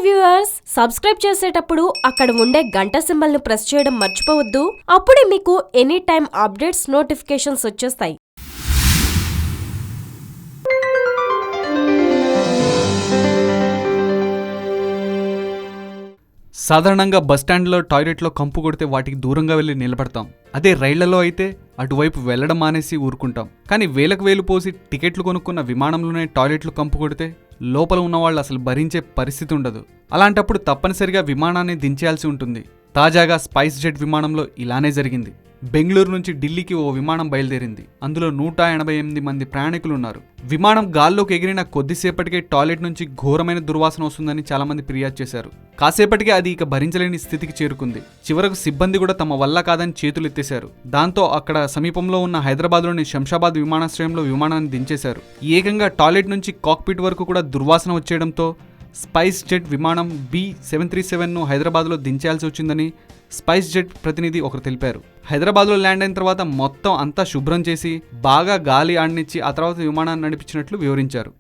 Viewers, subscribe చేసేటప్పుడు అక్కడ ఉండే గంట సింబల్ ను ప్రెస్ చేయడం మర్చిపోవద్దు. అప్పుడే మీకు ఎనీ టైం అప్డేట్స్ నోటిఫికేషన్స్ వచ్చేస్తాయి. సాధారణంగా బస్టాండ్లో టాయిలెట్లో కంపు కొడితే వాటికి దూరంగా వెళ్ళి నిలబడతాం. అదే రైళ్లలో అయితే అటువైపు వెళ్లడం మానేసి ఊరుకుంటాం. కానీ వేలకు వేలు పోసి టికెట్లు కొనుక్కున్న విమానంలోనే టాయిలెట్లు కంపు కొడితే లోపల ఉన్నవాళ్ళు అసలు భరించే పరిస్థితి ఉండదు. అలాంటప్పుడు తప్పనిసరిగా విమానాన్ని దించేయాల్సి ఉంటుంది. తాజాగా స్పైస్ జెట్ విమానంలో ఇలానే జరిగింది. బెంగళూరు నుంచి ఢిల్లీకి ఓ విమానం బయలుదేరింది. అందులో 188 మంది ప్రయాణికులున్నారు. విమానం గాల్లోకి ఎగిరిన కొద్దిసేపటికే టాయిలెట్ నుంచి ఘోరమైన దుర్వాసన వస్తుందని చాలా మంది ఫిర్యాదు చేశారు. కాసేపటికే అది ఇక భరించలేని స్థితికి చేరుకుంది. చివరకు సిబ్బంది కూడా తమ వల్ల కాదని చేతులు ఎత్తేశారు. దాంతో అక్కడ సమీపంలో ఉన్న హైదరాబాద్లోని శంషాబాద్ విమానాశ్రయంలో విమానాన్ని దించేశారు. ఏకంగా టాయిలెట్ నుంచి కాక్పిట్ వరకు కూడా దుర్వాసన వచ్చేయడంతో స్పైస్ జెట్ విమానం B737ను హైదరాబాద్లో దించాల్సి వచ్చిందని స్పైస్ జెట్ ప్రతినిధి ఒకరు తెలిపారు. హైదరాబాద్లో ల్యాండ్ అయిన తర్వాత మొత్తం అంతా శుభ్రం చేసి బాగా గాలి ఆడనిచ్చి ఆ తర్వాత విమానాన్ని నడిపించినట్లు వివరించారు.